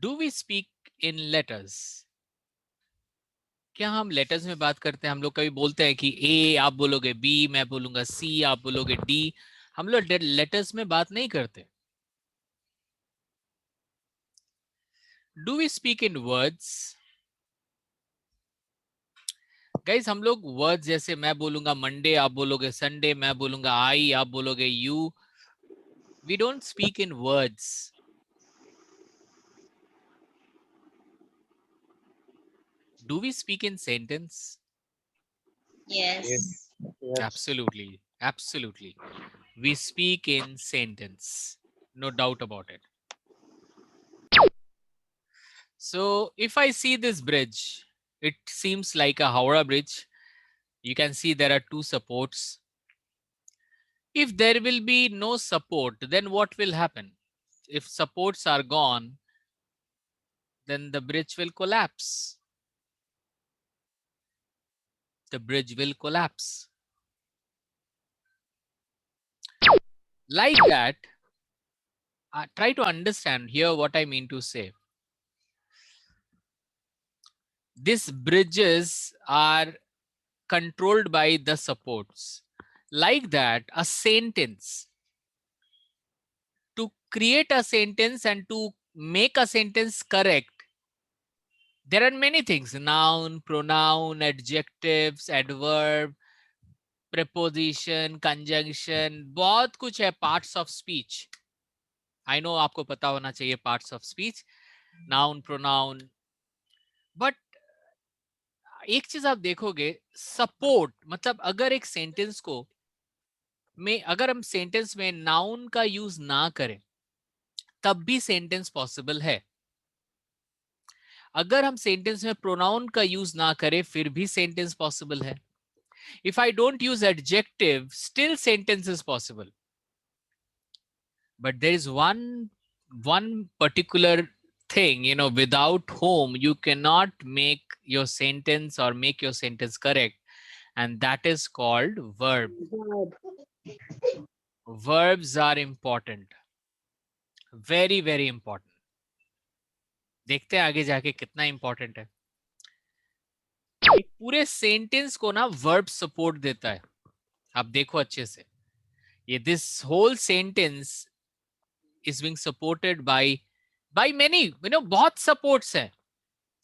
Do we speak in letters? क्या हम letters में बात करते हैं? हम लोग कभी बोलते हैं कि ए आप बोलोगे बी, मैं बोलूंगा सी, आप बोलोगे डी। हम लोग लेटर्स में बात नहीं करते। Do we speak in words? Guys हम लोग वर्ड्स जैसे मैं बोलूंगा मंडे, आप बोलोगे संडे, मैं बोलूंगा आई, आप बोलोगे you. We don't speak in words. Do we speak in sentence? Yes. Yes. Absolutely, absolutely. We speak in sentence, no doubt about it. So if I see this bridge, it seems like a Howrah bridge. You can see there are two supports. If there will be no support, then what will happen? If supports are gone, then the bridge will collapse. The bridge will collapse. Like that, try to understand here what I mean to say. These bridges are controlled by the supports. Like that, a sentence, to create a sentence and to make a sentence correct, there are many things: noun, pronoun, adjectives, adverb, preposition, conjunction, बहुत कुछ है parts of speech. I know आपको पता होना चाहिए parts of speech, noun, pronoun. But एक चीज आप देखोगे, support मतलब अगर एक sentence को में अगर हम सेंटेंस में नाउन का यूज ना करें तब भी सेंटेंस पॉसिबल है। अगर हम सेंटेंस में प्रोनाउन का यूज ना करें फिर भी सेंटेंस पॉसिबल है। If I don't use adjective still sentence is possible. But there is one particular thing, without whom you cannot make your sentence or make your sentence correct, and that is called verb. Verbs are important, very very important. देखते हैं आगे जाके कितना important है। एक पूरे sentence को ना वर्ब सपोर्ट देता है। आप देखो अच्छे से, ये this whole sentence is being supported by many, बहुत सपोर्ट्स हैं।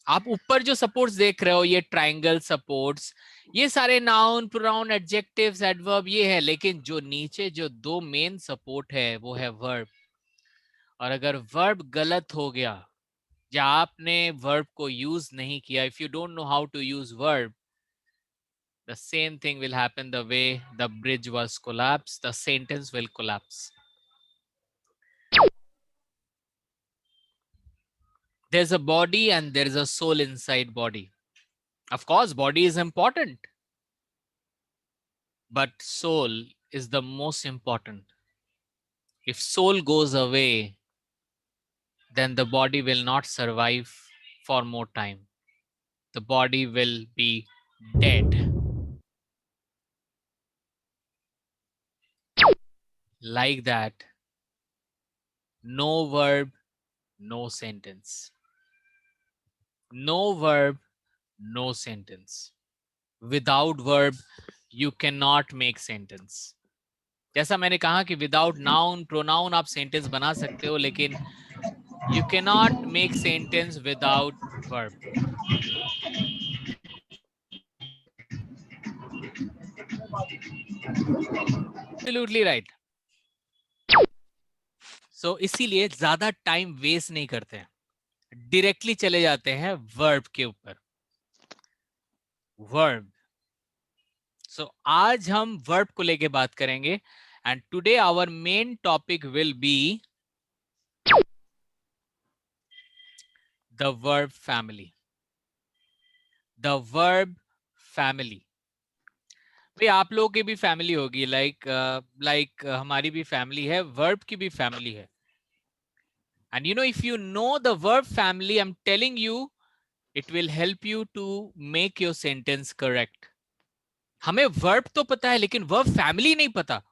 आप ऊपर जो सपोर्ट्स देख रहे हो, ये ट्रायंगल सपोर्ट्स, ये सारे नाउन, प्रोनाउन, एडजेक्टिव्स, एडवर्ब ये है, लेकिन जो नीचे जो दो मेन सपोर्ट है वो है वर्ब। और अगर वर्ब गलत हो गया या आपने वर्ब को यूज नहीं किया, if you don't know how to use verb, the same thing will happen. The way the bridge was collapsed, the sentence will collapse. There's a body and there is a soul inside body. Of course body is important, but soul is the most important. If soul goes away, then the body will not survive for more time. The body will be dead. Like that, no verb, no sentence. No verb, no sentence. Without verb, you cannot make sentence. जैसा मैंने कहा कि without noun, pronoun आप sentence बना सकते हो, लेकिन you cannot make sentence without verb. Absolutely right. So इसीलिए ज्यादा टाइम वेस्ट नहीं करते हैं, डायरेक्टली चले जाते हैं वर्ब के ऊपर। वर्ब। सो आज हम वर्ब को लेके बात करेंगे, and today our main topic will be the verb family. The verb family. भाई आप लोगों की भी फैमिली होगी, लाइक हमारी भी फैमिली है, वर्ब की भी फैमिली है। And if you know the verb family, I am telling you, it will help you to make your sentence correct. हमें वर्ब तो पता है लेकिन वर्ब फैमिली नहीं पता।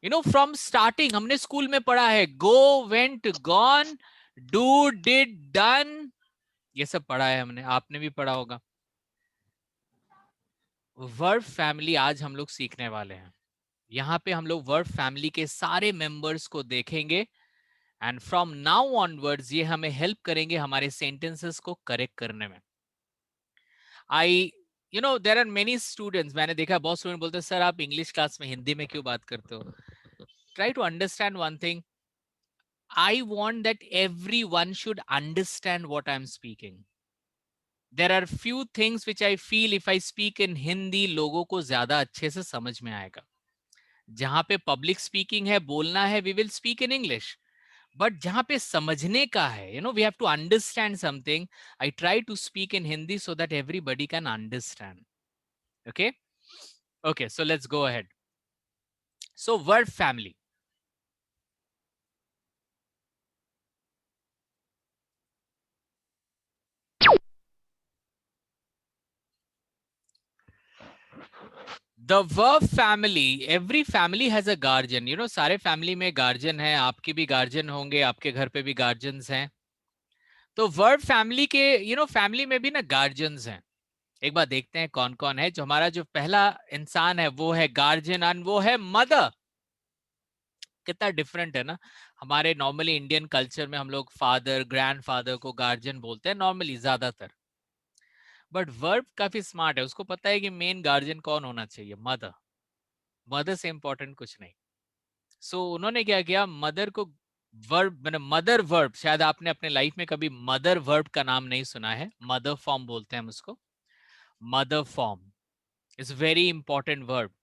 फ्रॉम स्टार्टिंग हमने स्कूल में पढ़ा है go, went, gone, do, did, done, ये सब पढ़ा है हमने, आपने भी पढ़ा होगा। वर्ब फैमिली आज हम लोग सीखने वाले हैं। यहाँ पे हम लोग वर्ब फैमिली के सारे मेंबर्स को देखेंगे एंड फ्रॉम नाउ ऑनवर्ड्स ये हमें हेल्प करेंगे हमारे सेंटेंसेस को करेक्ट करने में। देयर आर मेनी स्टूडेंट्स, मैंने देखा बहुत स्टूडेंट बोलते हैं सर आप इंग्लिश क्लास में हिंदी में क्यों बात करते हो। Try to understand one thing, I want that everyone should understand what I'm speaking. There are few things which I feel if I speak in Hindi, लोगों को ज्यादा अच्छे से समझ में आएगा। जहां पे पब्लिक स्पीकिंग है, बोलना है, we will speak in English. But जहां पे समझने का है, we have to understand something. I try to speak in Hindi so that everybody can understand. Okay? Okay, so let's go ahead. So word family. The verb family, every family has a guardian. सारे family में guardian है, आपके भी guardian होंगे, आपके घर पे भी गार्जियंस हैं। तो वर्ब फैमिली के फैमिली में भी ना गार्जियंस हैं। एक बार देखते हैं कौन कौन है। जो हमारा जो पहला इंसान है वो है गार्जियन एंड वो है मदर। कितना डिफरेंट है ना। हमारे नॉर्मली इंडियन कल्चर में हम लोग फादर, ग्रैंडफादर को गार्जियन बोलते हैं नॉर्मली ज्यादातर। बट वर्ब काफी स्मार्ट है, उसको पता है कि मेन गार्जियन कौन होना चाहिए, मदर। मदर से इंपॉर्टेंट कुछ नहीं। सो उन्होंने क्या किया, मदर को वर्ब, मदर वर्ब, शायद आपने अपने लाइफ में कभी मदर वर्ब का नाम नहीं सुना है, मदर फॉर्म बोलते हैं हम उसको। Mother form is very important verb.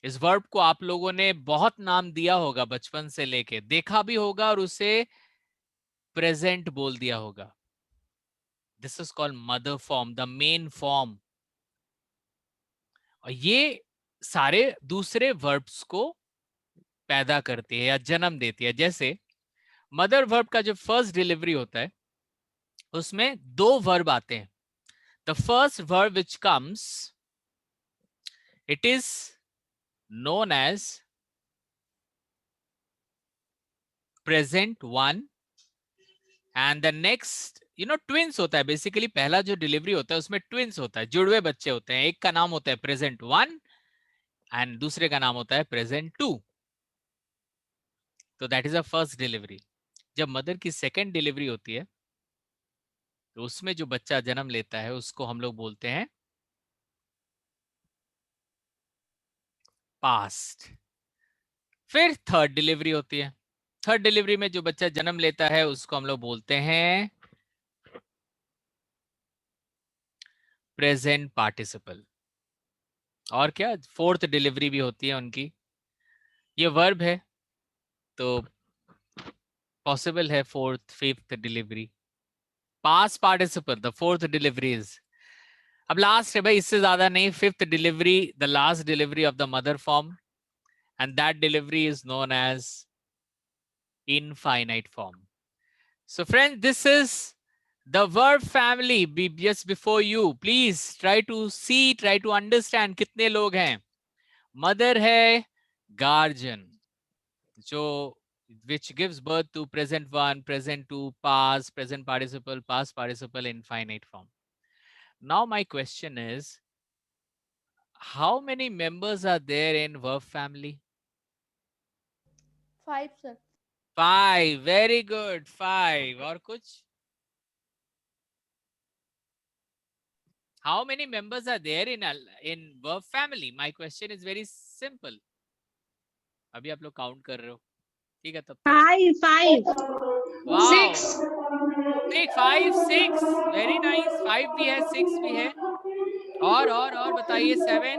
इस वर्ब को आप लोगों ने बहुत नाम दिया होगा बचपन से लेके, देखा भी होगा और उसे प्रेजेंट बोल दिया होगा। This is called mother form, the main form. और ये सारे दूसरे वर्ब्स को पैदा करती है या जन्म देती है। जैसे मदर वर्ब का जो फर्स्ट डिलीवरी होता है उसमें दो वर्ब आते हैं। The first verb which comes, it is known as present one and the next twins होता है। बेसिकली पहला जो डिलीवरी होता है उसमें ट्विंस होता है, जुड़वे बच्चे होते हैं। एक का नाम होता है प्रेजेंट वन एंड दूसरे का नाम होता है प्रेजेंट टू। तो that is a first delivery. जब मदर की सेकेंड डिलीवरी होती है तो उसमें जो बच्चा जन्म लेता है उसको हम लोग बोलते हैं पास्ट। फिर थर्ड डिलीवरी होती है। थर्ड डिलीवरी में जो बच्चा जन्म लेता है उसको हम लोग बोलते हैं प्रेजेंट पार्टिसिपल। और क्या, फोर्थ डिलीवरी भी होती है उनकी। ये वर्ब है तो पॉसिबल है fourth fifth delivery. Past participle the fourth delivery is. अब लास्ट है भाई, इससे ज्यादा नहीं। Fifth delivery, the last delivery of the mother form, and that delivery is known as infinite form. So friends, this is the verb family. Just before you, please try to see, try to understand कितने लोग हैं। Mother है guardian, जो which gives birth to present one, present two, past, present participle, past participle, infinite form. Now my question is, how many members are there in verb family? 5 sir. 5. Very good. 5. और कुछ? How many members are there in verb family? My question is very simple. अभी आप लोग count कर रहे हो, ठीक है? तब तक 5 वाओ, 6 5 6, वेरी नाइस। 5 भी है, 6 भी है। और बताइए 7।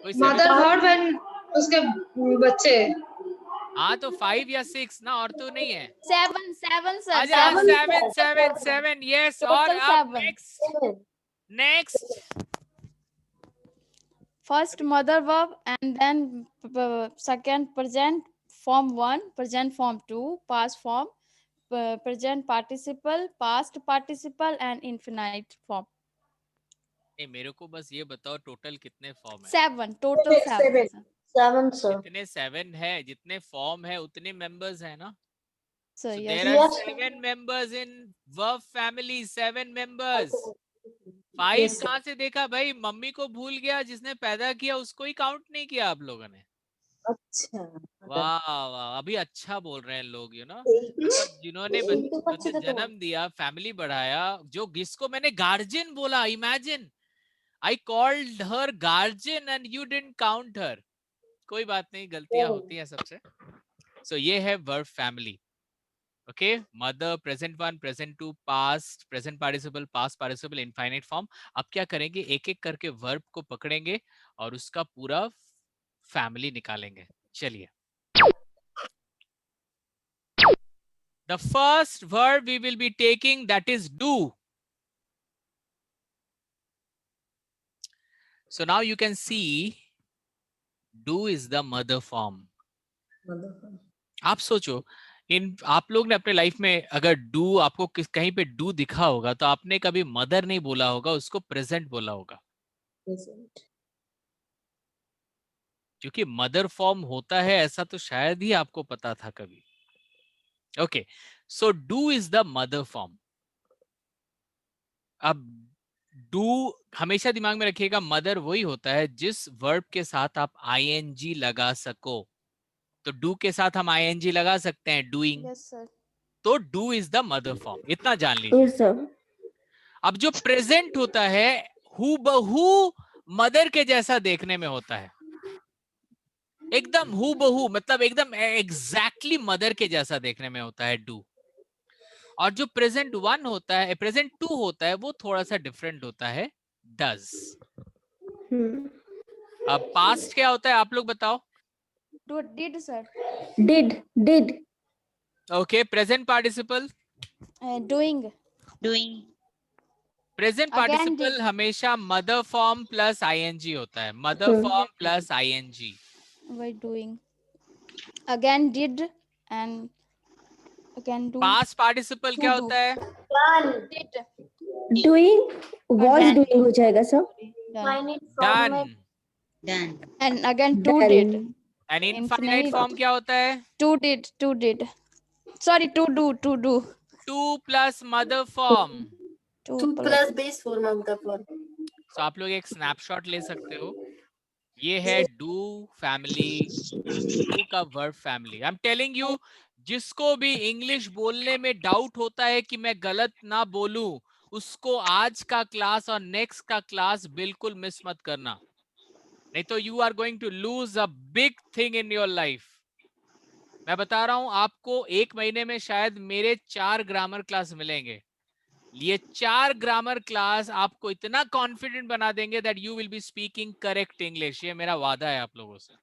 कोई 7 मदर बोल रहा वर्ब है? एंड उसके बच्चे। हाँ तो 5 या 6 ना, और तो नहीं है। 7 sir. अच्छा हाँ, 7. 7 यस। और Total अब 7. Next First mother verb and then second present form 1, present form 2, past form, present participle, past participle and infinite form. मेरे को बस ये बताओ टोटल कितने फॉर्म है? 7. Total 7 sir. 7 सर। जितने 7 है, जितने फॉर्म है उतने मेंबर्स है ना। So So yes. there are Yes. 7 members in verb family, 7 members. 5 Yes, sir. कहाँ से देखा भाई? मम्मी को भूल गया, जिसने पैदा किया उसको ही काउंट नहीं किया आप लोगों ने। अच्छा वाह वाह, अभी अच्छा बोल रहे हैं लोग, मतलब जिन्होंने मतलब जन्म दिया, फैमिली बढ़ाया, जो जिसको मैंने गार्जियन बोला, imagine I called her guardian and you didn't count her. कोई बात नहीं, गलतियां होती हैं सबसे। सो ये है verb family. Okay, mother, present one, present two, past, present participle, past participle, infinite form. अब क्या करेंगे, एक एक करके वर्ब को पकड़ेंगे और उसका पूरा फैमिली निकालेंगे। चलिए, the first verb we will be taking, that is do. So now you can see do is the mother form. आप सोचो, आप लोग ने अपने लाइफ में अगर डू आपको कहीं पे डू दिखा होगा तो आपने कभी मदर नहीं बोला होगा, उसको प्रेजेंट बोला होगा, क्योंकि मदर फॉर्म होता है ऐसा तो शायद ही आपको पता था कभी। Okay, so do is the mother form. अब डू हमेशा दिमाग में रखिएगा, मदर वही होता है जिस वर्ब के साथ आप आईएनजी लगा सको। तो डू के साथ हम आईएनजी लगा सकते हैं, डूइंग। Yes, sir. तो do is the mother form, इतना जान लीजिए। अब जो प्रेजेंट होता है हु बहू मदर के जैसा देखने में होता है, एकदम हु बहू, मतलब एकदम एग्जैक्टली मदर के जैसा देखने में होता है डू। और जो प्रेजेंट वन होता है, प्रेजेंट टू होता है, वो थोड़ा सा डिफरेंट होता है, डज। अब पास्ट क्या होता है आप लोग बताओ? Did, sir. did okay, present participle? Doing. Present Again participle did. हमेशा मदर फॉर्म प्लस आईएनजी होता है, mother form plus ING. By doing. Again did and again do. Past participle क्या do. होता है? Did. Doing was Done. Doing हो जाएगा सब। Done. Done. And again two Done. did. And infinite Infinite. Form क्या होता है? Two did. Sorry, to do. To plus mother form. Two plus. Base form of the form. So आप लोग एक snapshot ले सकते हो, ये है डू फैमिली, डू का verb family. I am telling you, जिसको भी इंग्लिश बोलने में डाउट होता है कि मैं गलत ना बोलूं, उसको आज का क्लास और नेक्स्ट का क्लास बिल्कुल मिस मत करना, नहीं तो you are going to lose a big thing in your life. मैं बता रहा हूं आपको, 1 महीने में शायद मेरे 4 ग्रामर क्लास मिलेंगे। ये 4 ग्रामर क्लास आपको इतना कॉन्फिडेंट बना देंगे that you will be speaking correct English. ये मेरा वादा है आप लोगों से।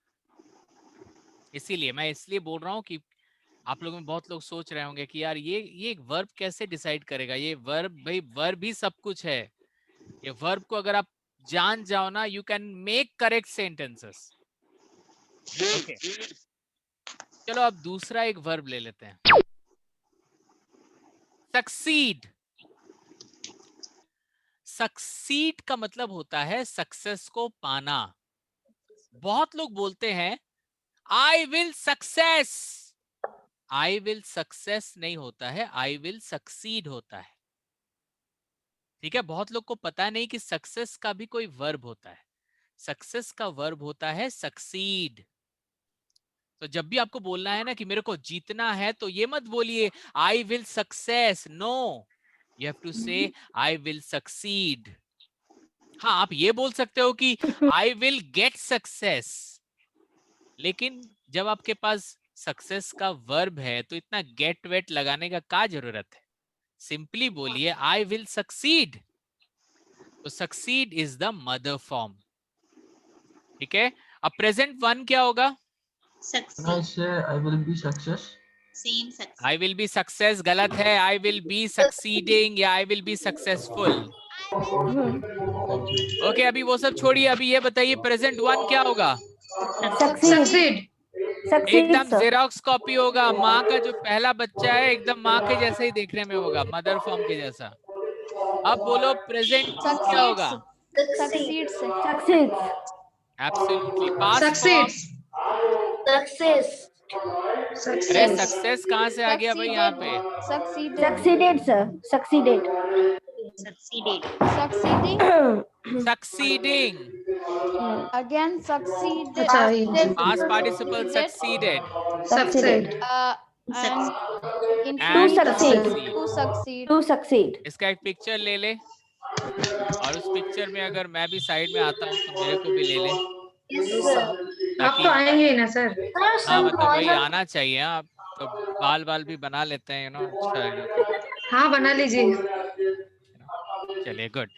इसीलिए मैं बोल रहा हूँ कि आप लोगों में बहुत लोग सोच रहे होंगे कि यार ये वर्ब कैसे डिसाइड करेगा? ये वर्ब, भाई वर्ब ही सब कुछ है। ये वर्ब को अगर आप जान जाओ ना, you can make correct sentences. Okay, चलो अब दूसरा एक वर्ब ले लेते हैं, सक्सीड। सक्सीड का मतलब होता है सक्सेस को पाना। बहुत लोग बोलते हैं आई will success. I will success नहीं होता है, आई विल सक्सीड होता है। ठीक है, बहुत लोग को पता नहीं कि सक्सेस का भी कोई वर्ब होता है। सक्सेस का वर्ब होता है सक्सीड। तो जब भी आपको बोलना है ना कि मेरे को जीतना है, तो ये मत बोलिए I will success, no, you have to say I will succeed. हाँ, आप ये बोल सकते हो कि आई विल गेट सक्सेस, लेकिन जब आपके पास सक्सेस का वर्ब है तो इतना गेट वेट लगाने का क्या जरूरत है? सिंपली बोलिए आई विल सक्सीड। तो succeed is the mother form. ठीक है, अब प्रेजेंट वन क्या होगा? I will be success. I will be success गलत है, आई विल बी सक्सीडिंग या I will be successful. Okay, अभी वो सब छोड़िए, अभी ये बताइए प्रेजेंट वन क्या होगा? Succeed. एकदम जेरोक्स कॉपी होगा। माँ का जो पहला बच्चा है एकदम माँ के जैसे ही देखने में होगा, मदर फॉर्म के जैसा। अब बोलो प्रेजेंट टू क्या होगा? Succeeds. Absolutely. Past form? Succeeds. अरे सक्सेस कहाँ से आ गया भाई यहाँ पे? Succeeded. Succeeded, sir. Succeeded. Succeeding. Succeeding. Again succeeded. अच्छा, ये Past participle succeeded. Succeed. And To infinitive succeed. to succeed. To succeed. इसका एक पिक्चर ले ले, और उस पिक्चर में अगर मैं भी साइड में आता हूँ तो मेरे को भी ले ले, आप तो आएंगे ही ना सर। हाँ मतलब वही आना चाहिए। आप तो बाल भी बना लेते हैं, अच्छा। हाँ, बना लीजिए। चलिए गुड।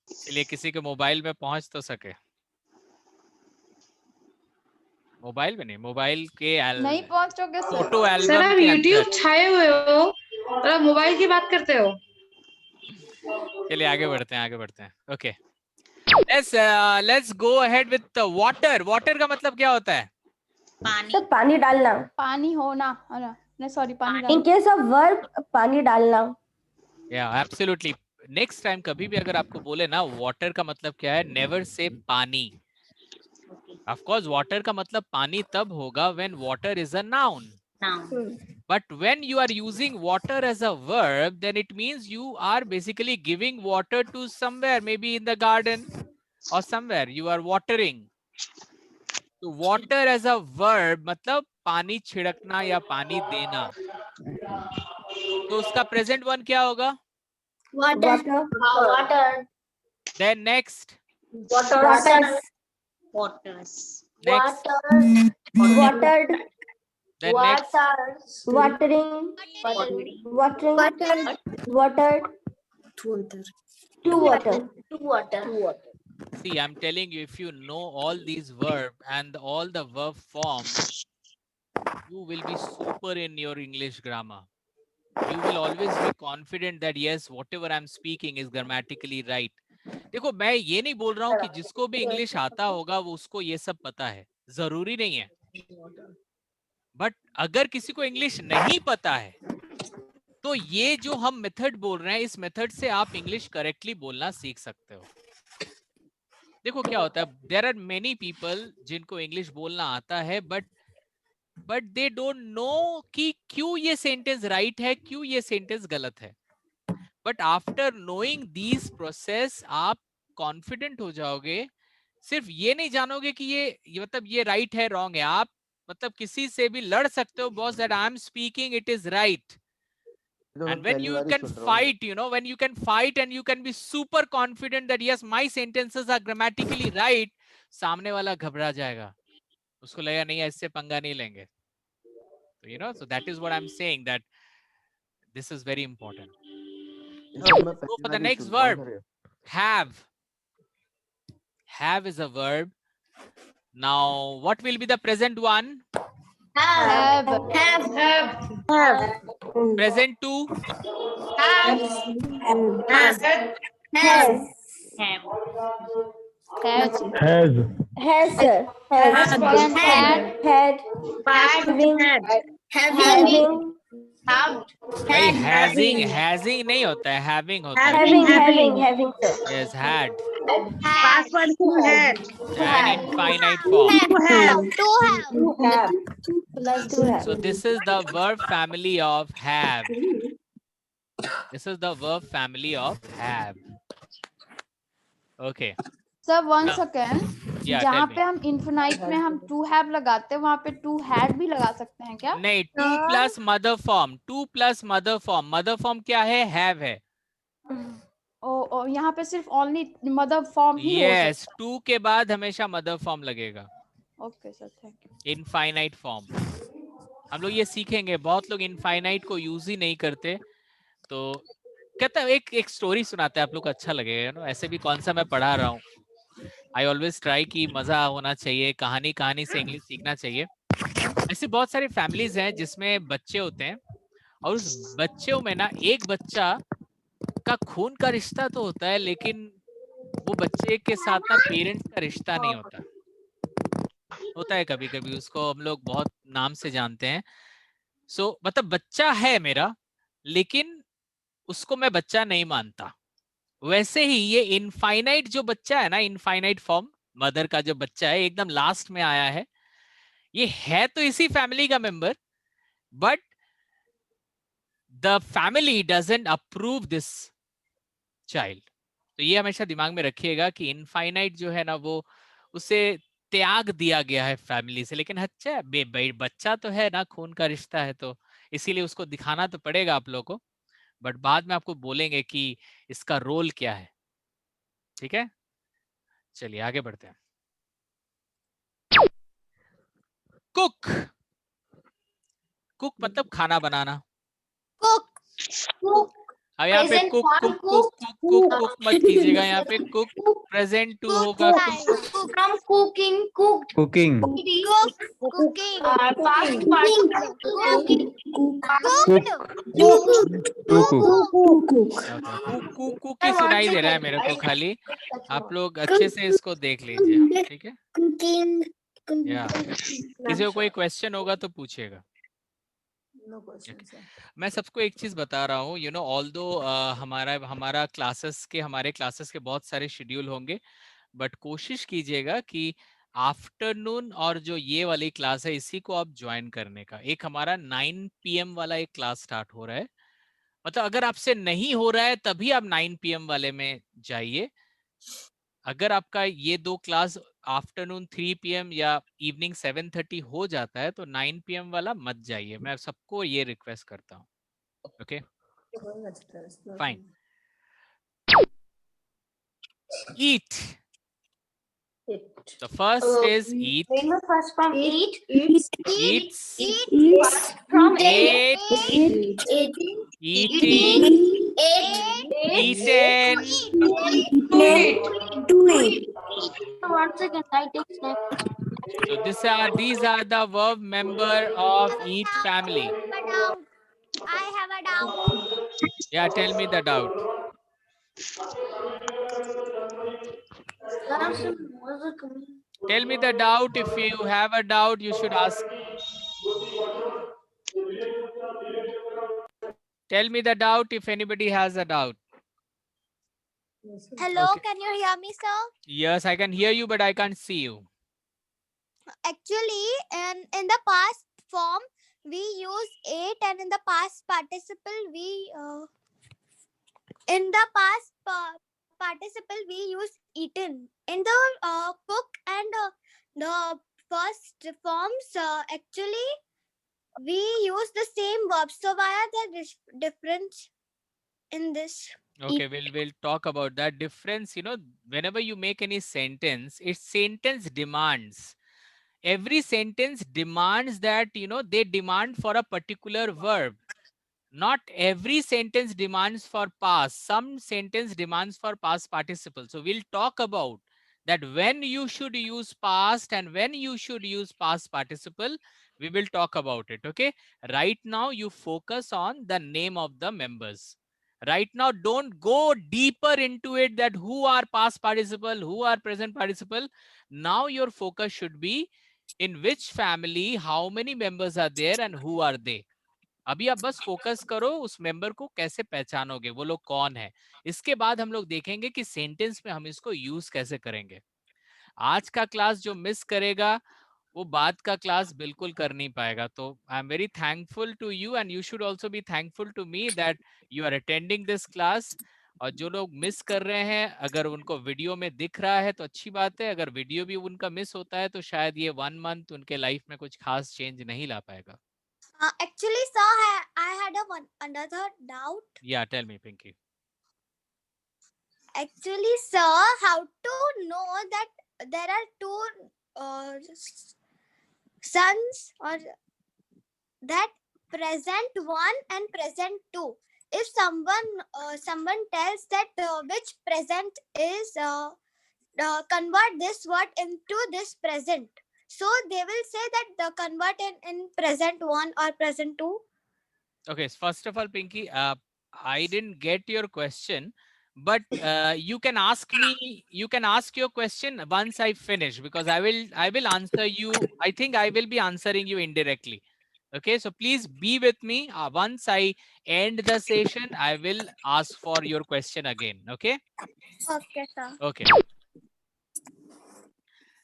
चलिए किसी के मोबाइल में पहुंच तो सके। मोबाइल में नहीं, मोबाइल के नहीं पहुंचोगे सर। फोटो सर एल्बम आप के यूट्यूब अंदर। छाए हुए हो और आप मोबाइल की बात करते हो। चलिए आगे बढ़ते हैं। Okay, let's go ahead with water. Water का मतलब क्या होता है? Sir, पानी डालना. पानी होना, नहीं सॉरी, पानी In डालना। case of verb, पानी डालना. या एब्सोल्युटली। नेक्स्ट टाइम कभी भी अगर आपको बोले ना वाटर का मतलब क्या है, नेवर से पानी। ऑफ कोर्स वाटर का मतलब पानी तब होगा when water is a noun, but when you are using water as a verb, then it means you are basically giving water to somewhere, maybe in the garden or somewhere you are watering. तो water as a verb मतलब पानी छिड़कना या पानी देना। तो उसका present one क्या होगा? Water. Water. Then next. Waters. Next. Watered. Then next. Watering. Watering. Watered. To water. See, I'm telling you, if you know all these verb and all the verb forms, you will be super in your English grammar. You will always be confident that yes, whatever I'm speaking is grammatically right. देखो मैं ये नहीं बोल रहा हूँ कि जिसको भी इंग्लिश आता होगा वो उसको ये सब पता है, जरूरी नहीं है। बट अगर किसी को इंग्लिश नहीं पता है तो ये जो हम मेथड बोल रहे हैं, इस मेथड से आप इंग्लिश करेक्टली बोलना सीख सकते हो। देखो क्या होता है, देयर आर मेनी पीपल जिनको इंग्लिश बोलना आता है बट दे डोंट नो कि क्यों ये सेंटेंस राइट है, क्यों ये सेंटेंस गलत है। But after knowing this process आप कॉन्फिडेंट हो जाओगे। सिर्फ ये नहीं जानोगे कि ये मतलब ये राइट है रॉन्ग है, आप मतलब किसी से भी लड़ सकते हो, boss that I am speaking it is right. And when you can fight, when you can fight and you can be super confident that yes, my sentences are grammatically right, सामने वाला घबरा जाएगा, उसको लगेगा नहीं इससे पंगा नहीं लेंगे। So that is what I'm saying, that this is very important. Go for the next verb. Have. Have is a verb. Now, what will be the present one? Have. Present two. Has. Has, sir. Has. Again, had. Having. भाई having नहीं होता है, having होता है। Having, sir. Yes, had. Past participle had. An infinite form. To have. So this is the verb family of have. This is the verb family of have. Okay. Sir 1 second, Yeah, जहाँ tell me. पे हम infinite में हम to have लगाते हैं वहाँ पे to had भी लगा सकते हैं क्या? नहीं, 2 plus mother form. 2 plus mother form. Mother form क्या है? Have है। ओ यहाँ पे सिर्फ ओनली मदर फॉर्म ही हो Yes, सकता 2 के बाद हमेशा mother form लगेगा। है। Okay sir, thank you. Infinite form हम लोग ये सीखेंगे। बहुत लोग इनफाइनाइट को यूज ही नहीं करते। तो कहता है एक स्टोरी सुनाते हैं, आप लोग को अच्छा लगेगा ना। ऐसे भी कौन सा मैं पढ़ा रहा हूँ, आई ऑलवेज ट्राई कि मजा होना चाहिए, कहानी से इंग्लिश सीखना चाहिए। ऐसे बहुत सारे फैमिलीज हैं जिसमें बच्चे होते हैं और उस बच्चों में ना एक बच्चा का खून का रिश्ता तो होता है, लेकिन वो बच्चे के साथ ना पेरेंट्स का रिश्ता नहीं होता है। कभी कभी उसको हम लोग बहुत नाम से जानते हैं। सो मतलब बच्चा है मेरा, लेकिन उसको मैं बच्चा नहीं मानता। वैसे ही ये इनफाइनाइट जो बच्चा है ना, इनफाइनाइट फॉर्म मदर का जो बच्चा है, एकदम लास्ट में आया है, ये है तो इसी फैमिली का member, but the family doesn't approve this child. तो ये हमेशा दिमाग में रखिएगा कि इनफाइनाइट जो है ना वो उसे त्याग दिया गया है फैमिली से, लेकिन अच्छा बच्चा तो है ना, खून का रिश्ता है, तो इसीलिए उसको दिखाना तो पड़ेगा आप लोगों को, बट बाद में आपको बोलेंगे कि इसका रोल क्या है। ठीक है, चलिए आगे बढ़ते हैं। कुक, कुक मतलब खाना बनाना। अब यहाँ पे cook cook cook cook cook cook मत कीजिएगा, यहाँ पे कुक प्रेजेंट टू होगा। From cooking, cooked, Cooking. Cooking. past participle, To cook. Cook cook cook ही सुनाई दे रहा है मेरे को खाली, आप लोग अच्छे से इसको देख लीजिए। ठीक है, Cooking. या किसी को कोई क्वेश्चन होगा तो पूछिएगा। मैं सबको एक चीज बता रहा हूँ, यू नो ऑल्दो हमारे क्लासेस के बहुत सारे शेड्यूल होंगे, बट कोशिश कीजिएगा कि आफ्टरनून और जो ये वाली क्लास है इसी को आप ज्वाइन करने का। एक हमारा 9 PM वाला एक क्लास स्टार्ट हो रहा है, मतलब अगर आपसे नहीं हो रहा है तभी आप 9 PM वाले में जाइए। अगर आपका ये दो क्लास आफ्टरनून 3 PM या इवनिंग 7:30 हो जाता है तो 9 PM वाला मत जाइए, मैं सबको ये रिक्वेस्ट करता हूँ। Okay fine. Eat. The first is eat. first from eat, Eats. from Ate. Eating. Eaten. One second, I take snap. So these are the verb member of eat family. I have a doubt. Yeah, tell me the doubt. Tell me the doubt. If you have a doubt, you should ask. Tell me the doubt if anybody has a doubt. Hello, Okay. can you hear me, sir? Yes, I can hear you, but I can't see you. Actually, in the past form, we use ate, and in the past participle, participle we use eaten. In the cook and the first forms, actually we use the same verbs. So why are there difference in this? Okay, we'll talk about that difference. You know, whenever you make any sentence, its sentence demands. Every sentence demands that, you know, they demand for a particular verb. Not every sentence demands for past. Some sentence demands for past participle. So we'll talk about that when you should use past and when you should use past participle. We will talk about it. Okay. Right now you focus on the name of the members. Right now, don't go deeper into it that who are past participle, who are present participle. Now your focus should be in which family, how many members are there and who are they. अभी आप बस focus करो उस member को कैसे पहचानोगे, वो लोग कौन है। इसके बाद हम लोग देखेंगे कि सेंटेंस में हम इसको यूज कैसे करेंगे। आज का क्लास जो मिस करेगा वो बाद का क्लास बिल्कुल कर नहीं पाएगा। तो I am very thankful to you and you should also be thankful to me that you are attending this class. और जो लोग मिस कर रहे हैं, अगर उनको वीडियो में दिख रहा है तो अच्छी बात है, अगर वीडियो भी उनका मिस होता है तो शायद ये 1 मंथ उनके लाइफ में कुछ खास चेंज नहीं ला पाएगा। Actually, sir, I had another doubt. Yeah, tell me, Pinky. Actually, sir, how to know that there are two sons, or that present one and present two? If someone tells that which present is convert this word into this present, so they will say that the convert in present one or present two. Okay, first of all, Pinky, I didn't get your question, but you can ask me. You can ask your question once I finish, because I will answer you. I think I will be answering you indirectly. Okay, so please be with me. Once I end the session, I will ask for your question again. Okay. Okay, sir. Okay.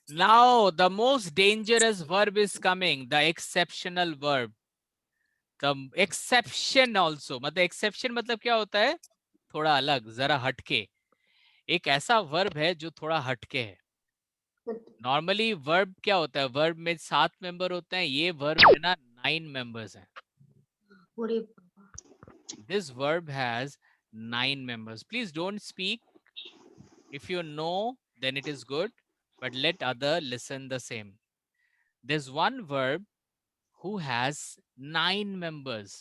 Now the most dangerous verb is coming, the exceptional verb. The exception also, मतलब exception मतलब क्या होता है? थोड़ा अलग, जरा हटके. एक ऐसा वर्ब है जो थोड़ा हटके है. नॉर्मली वर्ब क्या होता है? वर्ब में 7 मेंबर होते हैं. ये वर्ब में ना 9 मेंबर्स हैं. This verb has 9 members. Please don't speak. If you know, then it is good, but let other listen the same. There's one verb who has 9 members.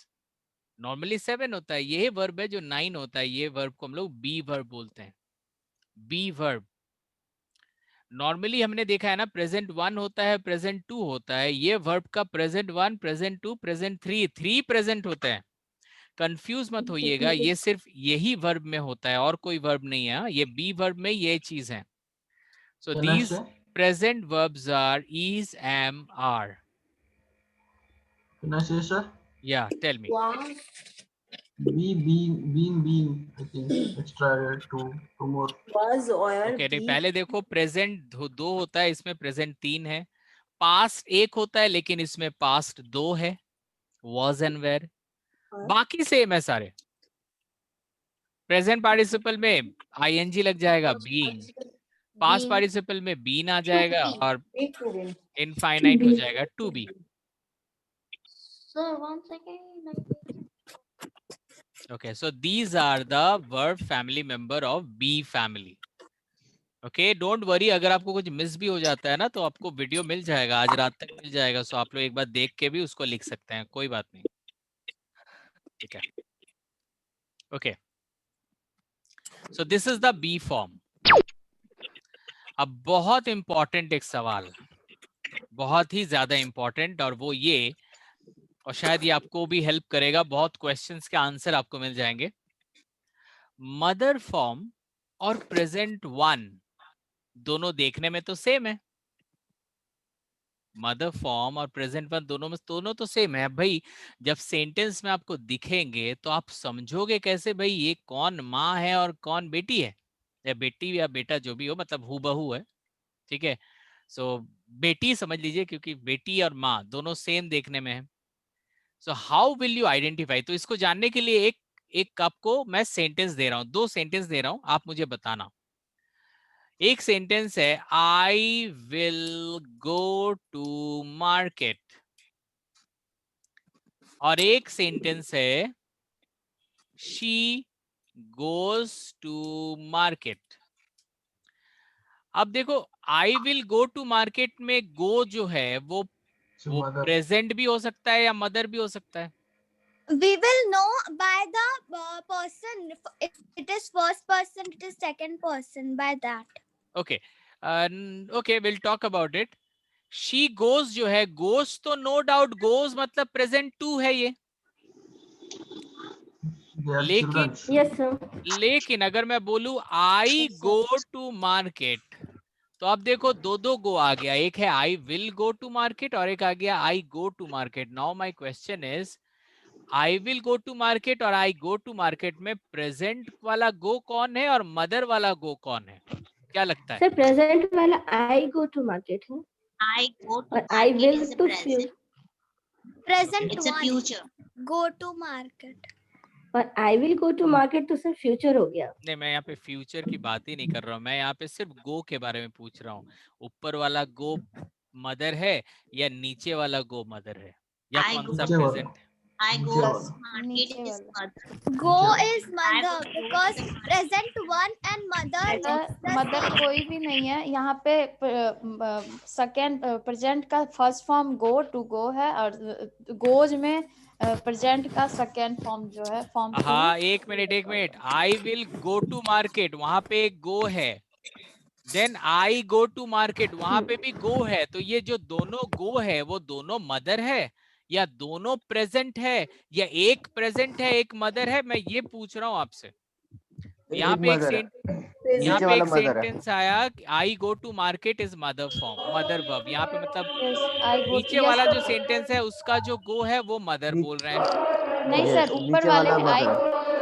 Normally 7 होता है. ये verb है जो 9 होता है. ये verb को हम लोग be verb बोलते हैं. Be verb. नॉर्मली हमने देखा है ना, प्रेजेंट 1 होता है, प्रेजेंट 2 होता है. ये वर्ब का प्रेजेंट 1, प्रेजेंट 2, प्रेजेंट 3 प्रेजेंट होते हैं. कंफ्यूज मत होइएगा, ये सिर्फ यही वर्ब में होता है और कोई वर्ब नहीं है. ये बी वर्ब में ये चीज है. So Can I these say? Present verbs are is, am, are. Can I say, sir? Yeah, tell me. Being. I think let's try two more. Was or Okay, नहीं, be. पहले देखो, present 2 होता है, इसमें प्रेजेंट 3 है. Past 1 होता है, लेकिन इसमें पास्ट 2 है, was and were. बाकी सेम है सारे. प्रेजेंट पार्टिसिपल में ing लग जाएगा, being. पास्ट पार्टिसिपल में been आ जाएगा और Be to be. इनफाइनाइट हो जाएगा to be. Sir, 1 second. Okay, so these are the verb family member of be family. Okay, don't worry, अगर आपको कुछ मिस भी हो जाता है ना, तो आपको वीडियो मिल जाएगा, आज रात तक मिल जाएगा. सो आप लोग एक बार देख के भी उसको लिख सकते हैं, कोई बात नहीं. ठीक है. Okay, so this is the be form. अब बहुत इंपॉर्टेंट एक सवाल, बहुत ही ज्यादा इंपॉर्टेंट, और वो ये, और शायद ये आपको भी हेल्प करेगा. बहुत क्वेश्चंस के आंसर आपको मिल जाएंगे. मदर फॉर्म और प्रेजेंट 1 दोनों देखने में तो सेम है. मदर फॉर्म और प्रेजेंट 1 दोनों तो सेम है. भाई जब सेंटेंस में आपको दिखेंगे तो आप समझोगे कैसे भाई ये कौन माँ है और कौन बेटी है, या बेटी या बेटा जो भी हो, मतलब हूबहू है. ठीक है. सो बेटी समझ लीजिए, क्योंकि बेटी और माँ दोनों सेम देखने में है. So how will you identify? तो इसको जानने के लिए एक आपको मैं सेंटेंस दे रहा हूं, 2 सेंटेंस दे रहा हूं, आप मुझे बताना. एक सेंटेंस है, I will go to market, और एक सेंटेंस है, शी गोज टू मार्केट. अब देखो, I will go to market में गो जो है वो So mother. प्रेजेंट भी हो सकता है या मदर भी हो सकता है. We will know by the person. It is first person, it is second person, by that. Okay okay, will talk about it. She goes जो है, गोज तो नो डाउट, गोज मतलब प्रेजेंट 2 है ये. They are लेकिन children. Yes, sir. लेकिन अगर मैं बोलूं आई गो टू मार्केट, तो अब देखो दो गो आ गया. एक है I will go to market और एक आ गया I go to market. Now my question is, I will go to market और आई गो टू मार्केट में प्रेजेंट वाला गो कौन है और मदर वाला गो कौन है? क्या लगता है? Sir, present वाला I go to market है. I go to और I will is a to present. Present It's a one. future. Go to market. और I will go to market तो सर फ्यूचर हो गया. नहीं, मैं यहाँ पे फ्यूचर की बात ही नहीं कर रहा हूँ. मैं यहाँ पे सिर्फ गो के बारे में पूछ रहा हूँ. ऊपर वाला गो मदर है या नीचे वाला गो मदर है, या I कौन go सा to- प्रेजेंट है? I go Plus to market नीचे is वाला. mother. Go Future. is mother because present one and mother is the mother same. कोई भी नहीं है यहाँ पे. सेकेंड प्रेजेंट का first form go to go है, और गोज में प्रेजेंट का सेकेंड फॉर्म जो है फॉर्म हाँ, एक minute. I will go to market, वहां पे एक गो है. Then I go to market, वहां पे भी गो है. तो ये जो दोनों गो है वो दोनों मदर है या दोनों प्रेजेंट है, या एक प्रेजेंट है एक मदर है? मैं ये पूछ रहा हूँ आपसे. यहाँ पे यहाँ पे एक सेंटेंस आया, I go to market is mother form, mother verb. यहाँ पे मतलब आई गो नीचे वाला जो सेंटेंस है उसका जो गो है वो मदर बोल रहे हैं. नहीं सर, ऊपर वाले में आई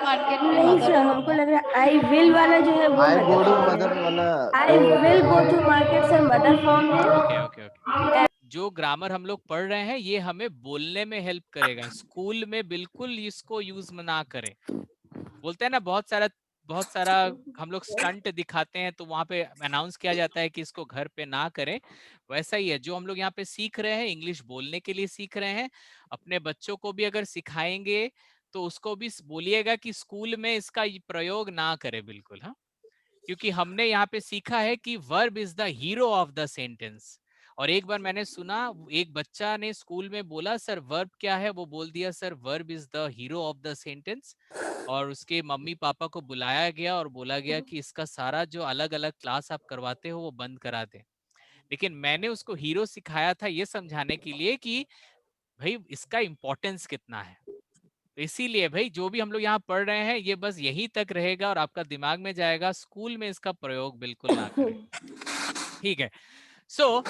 मार्केट में नहीं मदर सर, हमको लग रहा है आई विल वाला जो है वो I go to mother mother वाला I will go to market sir mother form है। ओके ओके ओके, जो ग्रामर हम लोग पढ़ रहे हैं ये हमें बोलने में हेल्प करेगा। स्कूल में बिल्कुल इसको यूज ना करें। बोलते हैं ना बहुत सारा हम लोग स्टंट दिखाते हैं तो वहां पे अनाउंस किया जाता है कि इसको घर पे ना करें। वैसा ही है, जो हम लोग यहाँ पे सीख रहे हैं, इंग्लिश बोलने के लिए सीख रहे हैं, अपने बच्चों को भी अगर सिखाएंगे तो उसको भी बोलिएगा कि स्कूल में इसका प्रयोग ना करे बिल्कुल। हाँ, क्योंकि हमने यहाँ पे सीखा है कि verb is the hero of the sentence. और एक बार मैंने सुना एक बच्चा ने स्कूल में बोला सर वर्ब क्या है, वो बोल दिया sir verb is the hero of the sentence. और उसके मम्मी पापा को बुलाया गया और बोला गया कि इसका सारा जो अलग अलग क्लास आप करवाते हो वो बंद करा दें। लेकिन मैंने उसको हीरो सिखाया था ये समझाने के लिए कि भाई इसका इंपॉर्टेंस कितना है। तो इसीलिए भाई जो भी हम लोग यहाँ पढ़ रहे हैं ये बस यहीं तक रहेगा और आपका दिमाग में जाएगा, स्कूल में इसका प्रयोग बिल्कुल ना करें। ठीक है, so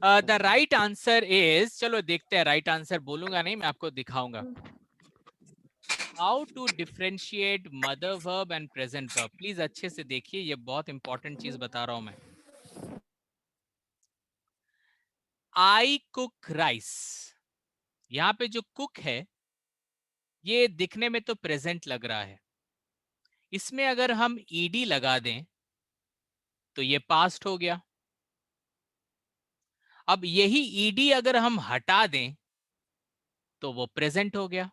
the right answer is, चलो देखते हैं राइट आंसर, बोलूंगा नहीं मैं आपको दिखाऊंगा। How to differentiate mother verb and present verb. Please अच्छे से देखिए, ये बहुत इंपॉर्टेंट चीज बता रहा हूं मैं। आई कुक राइस, यहाँ पे जो कुक है ये दिखने में तो प्रेजेंट लग रहा है, इसमें अगर हम ईडी लगा दें तो ये पास्ट हो गया। अब यही ईडी अगर हम हटा दें तो वो प्रेजेंट हो गया।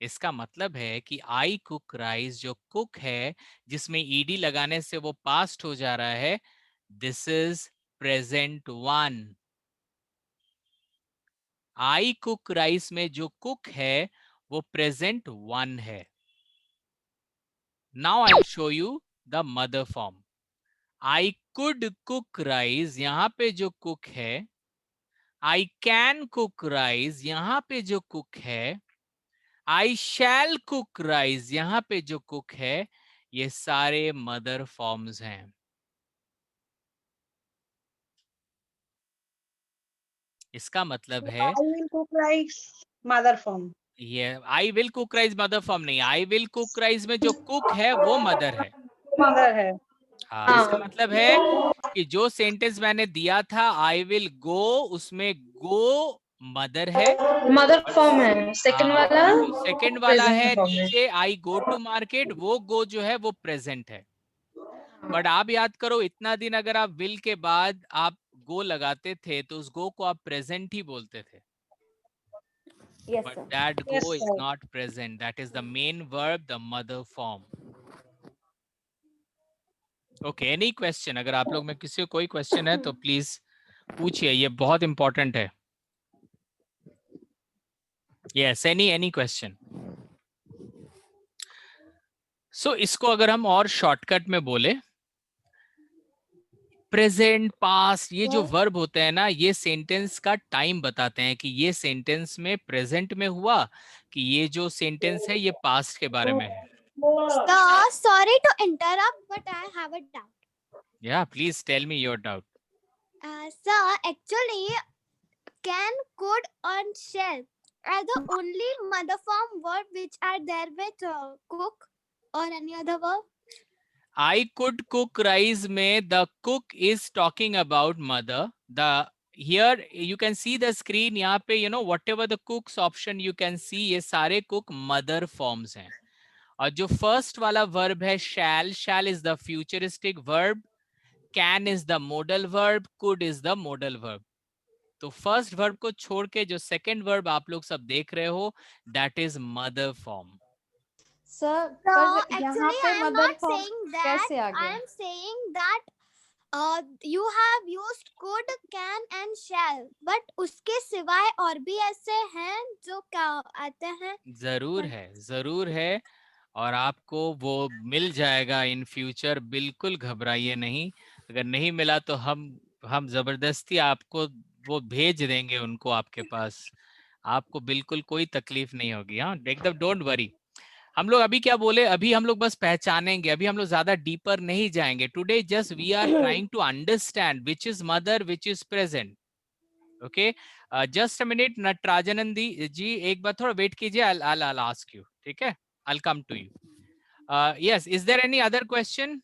इसका मतलब है कि आई कुक राइस जो कुक है जिसमें ईडी लगाने से वो पास्ट हो जा रहा है, this is present one. I cook rice में जो कुक है वो प्रेजेंट वन है। Now I show you the mother form. I could cook rice, यहां पे जो कुक है, आई कैन कुक राइस, यहां पे जो कुक है, आई शैल कुक राइस, यहां पे जो कुक है, ये सारे मदर फॉर्म्स हैं। इसका मतलब है I will cook rice, mother form. ये I will cook rice mother form नहीं, आई विल कुक राइस में जो कुक है वो मदर है। Mother है। हाँ, इसका मतलब है कि जो सेंटेंस मैंने दिया था आई विल गो, उसमें गो मदर है, मदर फॉर्म है। सेकंड वाला जो सेकंड वाला है प्रेजेंट फॉर्म है। नीचे आई गो टू मार्केट, वो गो जो है वो प्रेजेंट है। बट आप याद करो इतना दिन अगर आप विल के बाद आप गो लगाते थे तो उस गो को आप प्रेजेंट ही बोलते थे। Yes But sir. that Yes, go is sir. not present. That is the main verb, the mother form. Okay, any question? अगर आप लोग में किसी को कोई क्वेश्चन है तो प्लीज पूछिए, ये बहुत इंपॉर्टेंट है। Yes, any question? So इसको अगर हम और शॉर्टकट में बोले, प्रेजेंट पास्ट ये जो वर्ब होते हैं ना ये सेंटेंस का टाइम बताते हैं कि ये सेंटेंस में प्रेजेंट में हुआ कि ये जो सेंटेंस है ये पास्ट के बारे में है। Sir, sorry to interrupt, but I have a doubt. Yeah, please tell me your doubt. Sir, actually, can, could, and shall are the only mother form verb which are there with cook or any other verb. I could cook rice में the cook is talking about mother. The here you can see the screen, यहाँ पे you know whatever the cooks option you can see ये सारे cook mother forms हैं। और जो first वाला verb है shall is the futuristic verb, can is the modal verb, could is the modal verb. तो first verb को छोड़ के जो second verb आप लोग सब देख रहे हो that is mother form. Sir So पर यहाँ actually, पे I am mother not form saying that. कैसे आ I गया? am saying that you have used could, can and shall, but उसके सिवाय और भी ऐसे हैं जो क्या आते हैं? जरूर है और आपको वो मिल जाएगा इन फ्यूचर, बिल्कुल घबराइए नहीं। अगर नहीं मिला तो हम जबरदस्ती आपको वो भेज देंगे उनको आपके पास, आपको बिल्कुल कोई तकलीफ नहीं होगी। हाँ एकदम डोंट वरी। हम लोग अभी क्या बोले, अभी हम लोग बस पहचानेंगे, अभी हम लोग ज्यादा डीपर नहीं जाएंगे। Today just we are trying to understand which is mother which is present. Okay, just a minute Natarajanandi ji, एक बार थोड़ा वेट कीजिए, I'll ask you, ठीक है? I'll come to you. Yes, is there any other question?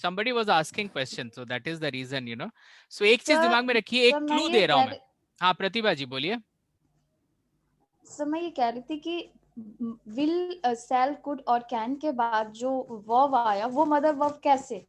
Somebody was asking question, so that is the reason, you know. So एक चीज दिमाग में रखिए, एक क्लू दे रहा हूं मैं. हाँ प्रतिभा जी बोलिए. सर मैं ये कह रही थी कि विल, सेल, कुड और कैन के बाद जो वर्ब आया वो मदर वर्ब कैसे,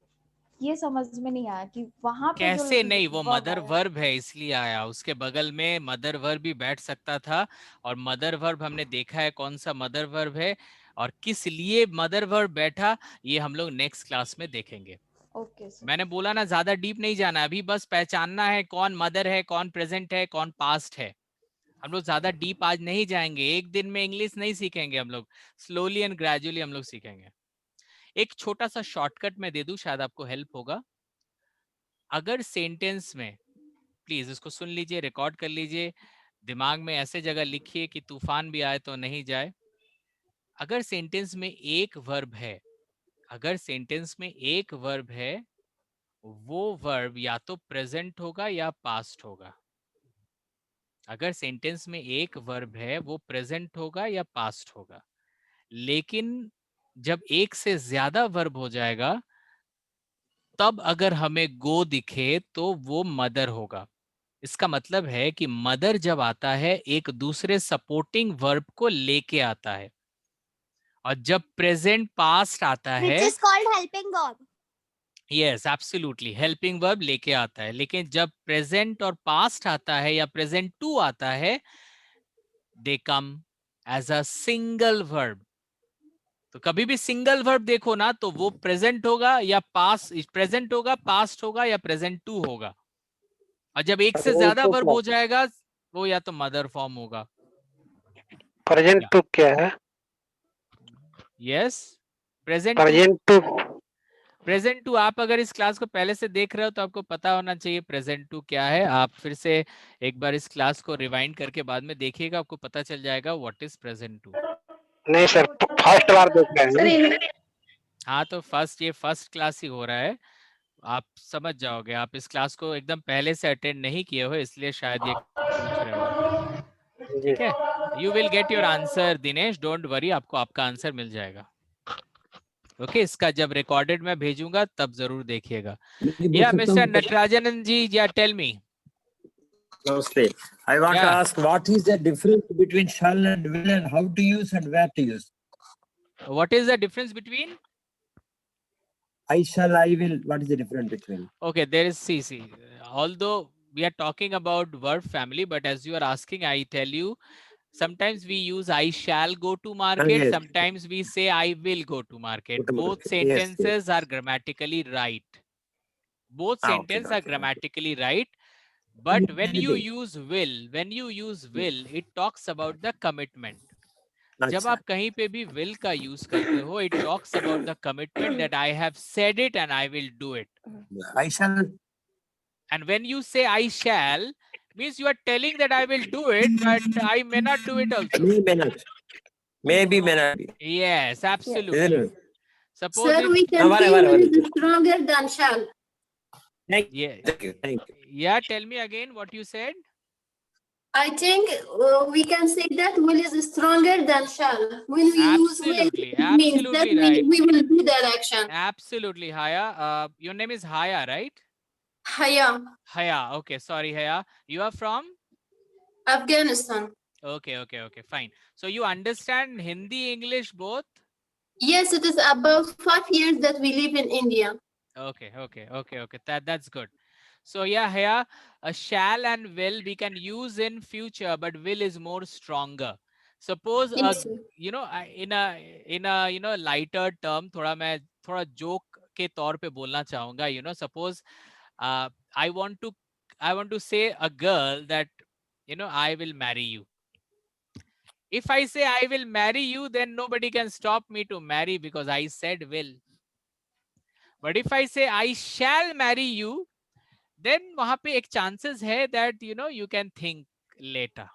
ये समझ में नहीं आया कि वहां पे कैसे जो नहीं, वो verb मदर आया। वर्ब है इसलिए आया. उसके बगल में मदर वर्ब भी बैठ सकता था. और मदर वर्ब हमने देखा है कौन सा मदर वर्ब है और किस लिए मदर वर्ब बैठा, ये हम लोग नेक्स्ट क्लास में देखेंगे. Okay sir. मैंने बोला ना ज्यादा डीप नहीं जाना, अभी बस पहचानना है कौन मदर है, कौन प्रेजेंट है, कौन पास्ट है. हम लोग ज्यादा डीप आज नहीं जाएंगे, एक दिन में इंग्लिश नहीं सीखेंगे हम लोग, स्लोली एंड ग्रेजुअली हम लोग सीखेंगे. एक छोटा सा शॉर्टकट मैं दे दूं, शायद आपको हेल्प होगा. अगर सेंटेंस में, प्लीज इसको सुन लीजिए, रिकॉर्ड कर लीजिए, दिमाग में ऐसे जगह लिखिए कि तूफान भी आए तो नहीं जाए. अगर सेंटेंस में एक वर्ब है, अगर सेंटेंस में एक वर्ब है, वो वर्ब या तो प्रेजेंट होगा या पास्ट होगा. अगर सेंटेंस में एक वर्ब है वो प्रेजेंट होगा या पास्ट होगा. लेकिन जब एक से ज्यादा वर्ब हो जाएगा, तब अगर हमें गो दिखे तो वो मदर होगा. इसका मतलब है कि मदर जब आता है एक दूसरे सपोर्टिंग वर्ब को लेके आता है. और जब प्रेजेंट पास्ट आता है, which is called helping verb. Yes absolutely, helping verb लेके आता है. लेकिन जब प्रेजेंट और पास्ट आता है या प्रेजेंट टू आता है, दे कम एज अ सिंगल वर्ब. तो कभी भी सिंगल वर्ब देखो ना तो वो प्रेजेंट होगा या पास्ट, प्रेजेंट होगा, पास्ट होगा या प्रेजेंट टू होगा. और जब एक से ज्यादा वर्ब हो जाएगा, वो या तो मदर फॉर्म होगा. प्रेजेंट टू क्या है? Yes, present two. Present two. आप अगर इस क्लास को पहले से देख रहे हो तो आपको पता होना चाहिए प्रेजेंट टू क्या है. आप फिर से एक बार इस क्लास को रिवाइंड करके बाद में देखिएगा, आपको पता चल जाएगा व्हाट इज प्रेजेंट टू. नहीं सर, फर्स्ट बार देख रहे हैं. हाँ तो ये फर्स्ट क्लास ही हो रहा है, आप समझ जाओगे. आप इस क्लास को एकदम पहले से अटेंड नहीं किए हो, इसलिए शायद ये पूछ रहे हो आप. ठीक है, you will get your answer Dinesh, don't worry, आपको आपका आंसर मिल जाएगा. ओके, इसका जब रिकॉर्डेड मैं भेजूंगा तब जरूर देखिएगा. या mister Natarajan ji, yeah tell me. Namaste. I want to ask, what is the difference between shall and will, and how to use and where to use? What is the difference between I shall, I will? What is the difference between? Okay, there is see. Although we are talking about verb family, but as you are asking, I tell you, sometimes we use I shall go to market. Yes. Sometimes we say I will go to market. Go to Both market. sentences Yes. are grammatically right. Both sentences are Okay. grammatically right. But when you use will, it talks about the commitment. जब आप कहीं पे भी will का use करते हो, it talks about the commitment that I have said it and I will do it. I shall. And when you say I shall, means you are telling that I will do it, but I may not do it also. May not. Maybe, may not be. Yes, absolutely. Isn't it? Sir, Suppose we can say will is stronger than shall. yeah. Thank you. Thank you. Yeah, tell me again what you said. I think we can say that will is stronger than shall. When we use will, Absolutely, it means that absolutely right. we will do that action. Absolutely, Haya. Your name is Haya, right? Haya, Haya. Okay, sorry, Haya. You are from? Afghanistan. Okay, fine. So you understand Hindi, English both? Yes, it is about 5 years that we live in India. Okay. That's good. So yeah, Haya, shall and will we can use in future, but will is more stronger. Suppose Yes, sir. you know, in a you know lighter term, थोड़ा joke के तौर पे बोलना चाहूँगा. You know, suppose I want to say a girl that, you know, I will marry you. If I say I will marry you, then nobody can stop me to marry because I said will. But if I say I shall marry you, then वहाँ पे एक chances है that you know you can think later.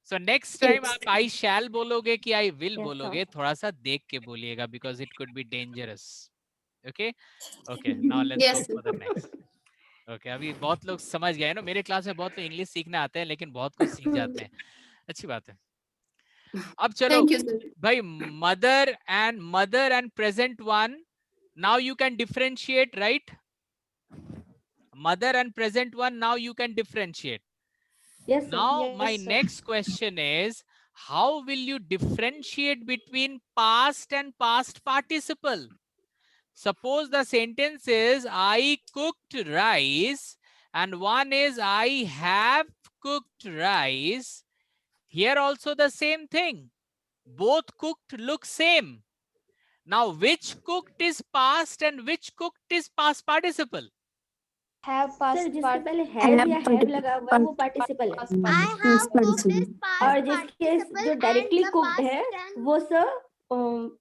So next time Yes. आप I shall बोलोगे कि I will Yes, बोलोगे, थोड़ा सा देख के बोलिएगा because it could be dangerous. Okay, now let's Yes, go for the next. Okay, अभी बहुत लोग समझ गए ना, मेरे क्लास में बहुत लोग इंग्लिश सीखने आते हैं लेकिन बहुत कुछ सीख जाते हैं. अच्छी बात है. अब चलो Thank you, sir. भाई, mother and present one. Now you can differentiate, right? Mother and present one. Now you can differentiate. Yes, sir. Now Yes, my sir. next question is, how will you differentiate between past and past participle? Suppose the sentence is I cooked rice and one is I have cooked rice. Here also the same thing. Both cooked look same. Now which cooked is past and which cooked is past participle? Have sir past जिसके part पहले have या have लगा हुआ है वो participle है, past I participle. have cooked is past और जिसके participle जो and directly the cooked past है tense. वो सर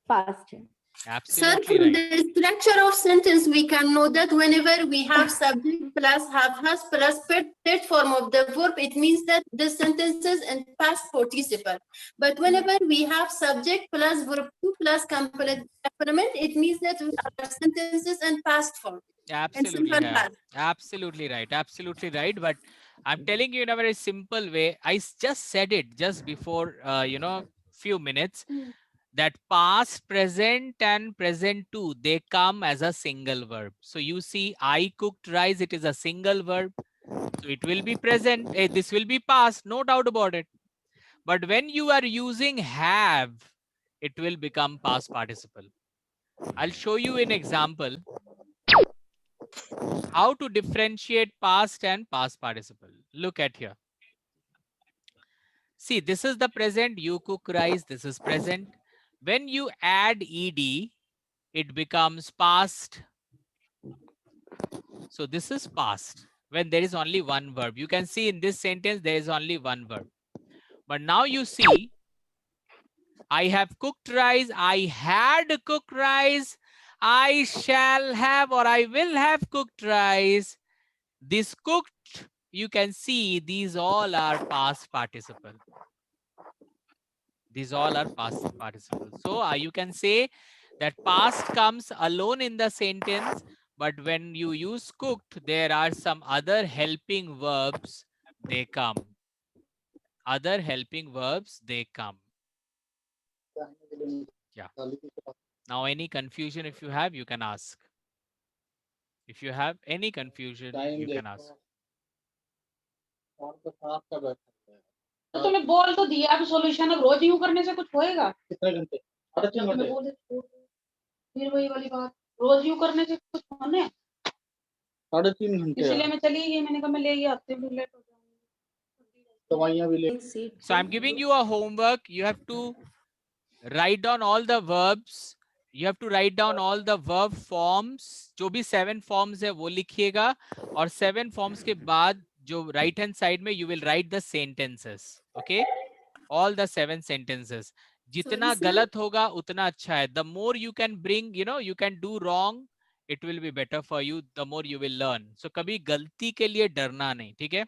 पास्ट है. Sir, Absolutely from right. the structure of sentence, we can know that whenever we have subject plus have has plus third form of the verb, it means that the sentence is in past participle. But whenever we have subject plus verb 2 plus complement, it means that our sentence is in past form. Absolutely, simple yeah. past. Absolutely right. Absolutely right. But I'm telling you in a very simple way. Just said it just before, few minutes, that past, present, and present too, they come as a single verb. So you see, I cooked rice. It is a single verb. So it will be present. This will be past. No doubt about it. But when you are using have, it will become past participle. I'll show you an example how to differentiate past and past participle. Look at here. See, this is the present. You cook rice. This is present. When you add ed, it becomes past. So this is past when there is only one verb. You can see in this sentence there is only one verb. But now you see, I have cooked rice. I had cooked rice. I shall have or I will have cooked rice. This cooked, you can see these all are past participle. These all are past participle. So you can say that past comes alone in the sentence, but when you use cooked, there are some other helping verbs, they come. Other helping verbs, they come. Yeah. Now any confusion if you have, you can ask. If you have any confusion, you can ask. तो तुम्हें बोल तो दिया अब solution, अब रोज यूं करने से कुछ होएगा? कितने घंटे? 3.5 घंटे। फिर वही वाली बात, रोज यूं करने से कुछ होने? 3.5 घंटे। इसलिए मैं चली गई, मैंने कहा मैं ले ही आती हूँ, फिर लेट हो जाऊंगी। दवाइयां भी ले। So I'm giving you a homework. You have to write down all the verbs. You have to write down all the verb forms. जो भी 7 forms है वो लिखिएगा, और 7 forms के बाद जो right hand side में you will write the sentences. Okay, all the 7 sentences. जितना गलत होगा उतना अच्छा है. The more you can bring, you can do wrong, it will be better for you. The more you will learn. So कभी गलती के लिए डरना नहीं, ठीक है?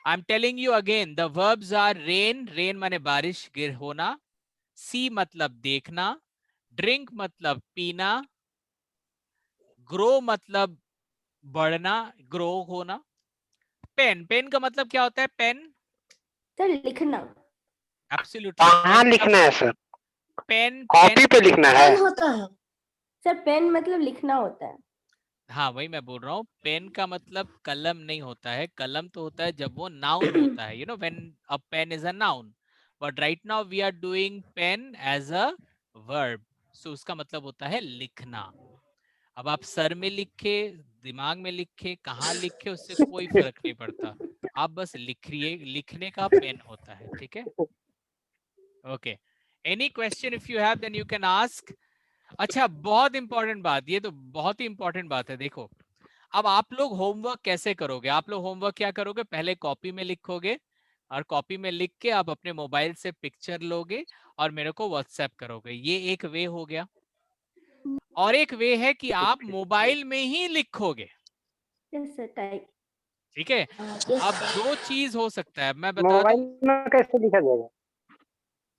I'm telling you again, the verbs are rain. Rain माने बारिश गिर होना. See मतलब देखना. Drink मतलब पीना. Grow मतलब बढ़ना, grow होना. Pen, pen का मतलब क्या होता है? Pen, सर लिखना. absolutely. कहाँ Pen लिखना है सर? pen, कॉपी पे लिखना है? होता है। सर पेन मतलब लिखना होता है. हाँ वही मैं बोल रहा हूँ. पेन का मतलब कलम नहीं होता है. कलम तो होता है जब वो नाउन होता है. When a pen is a noun. But right now we are doing pen as a verb. So उसका मतलब होता है लिखना. अब आप सर में लिखे, दिमाग में लिखे, कहाँ लिखे, उससे कोई फर्क नहीं पड़ता. आप बस लिखिए. लिखने का पेन होता है. ठीक है? Okay. Any question if you have then you can ask. अच्छा, बहुत इंपॉर्टेंट बात, ये तो बहुत ही इंपॉर्टेंट बात है. देखो, अब आप लोग होमवर्क कैसे करोगे? आप लोग होमवर्क क्या करोगे? पहले कॉपी में लिखोगे, और कॉपी में लिख के आप अपने मोबाइल से पिक्चर लोगे और मेरे को व्हाट्सएप करोगे. ये एक वे हो गया. और एक वे है कि आप मोबाइल में ही लिखोगे. Yes sir, type. ठीक है? अब 2 चीज हो सकता है, मैं बता मोबाइल दूं. में कैसे लिखा जाएगा?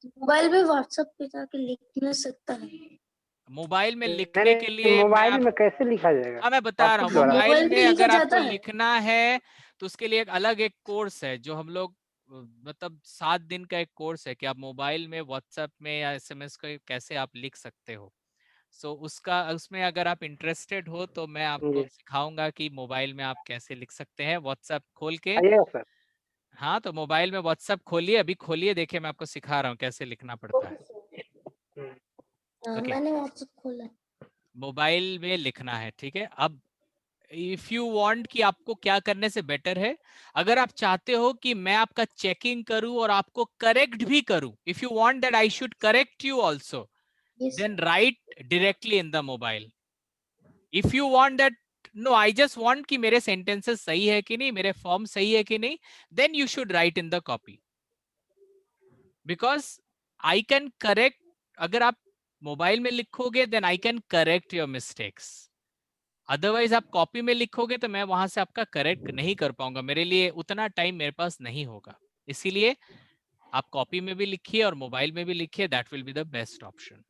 मोबाइल पे व्हाट्सएप पे जाके लिख नहीं सकता है। मोबाइल में लिखने के लिए मोबाइल में कैसे लिखा जाएगा? हाँ मैं बता रहा हूँ. व्हाट्सएप द्वारा? मोबाइल मोबाइल पे में लिखा अगर आपको जाता है। लिखना है तो उसके लिए एक अलग एक कोर्स है जो हम लोग मतलब 7 दिन का एक कोर्स है कि आप मोबाइल में व्हाट्सएप में या एसएमएस को कैसे आप लिख सकते हो। सो उसमें अगर आप इंटरेस्टेड हो तो मैं आपको जी सिखाऊंगा कि मोबाइल में आप कैसे लिख सकते हैं व्हाट्सएप खोल के। आइएगा सर। हाँ, तो मोबाइल में व्हाट्सएप खोलिए, अभी खोलिए, देखिए मैं आपको सिखा रहा हूँ कैसे लिखना पड़ता है। ओके, मैंने व्हाट्सएप खोला। मोबाइल में लिखना है, ठीक है। अब इफ यू वांट कि आपको क्या करने से बेटर है, अगर आप चाहते हो कि मैं आपका चेकिंग करूं और आपको करेक्ट भी करूं, if you want that I should correct you also, then write directly in the mobile. If you want that no, I just want कि मेरे सेंटेंसेस सही है कि नहीं, मेरे फॉर्म सही है कि नहीं, then you should write in the copy, because I can correct. अगर आप मोबाइल में लिखोगे then I can correct your mistakes, otherwise आप कॉपी में लिखोगे तो मैं वहां से आपका करेक्ट नहीं कर पाऊंगा, मेरे लिए उतना टाइम मेरे पास नहीं होगा। इसीलिए आप कॉपी में भी लिखिए और मोबाइल में भी लिखिए, that will be the best option.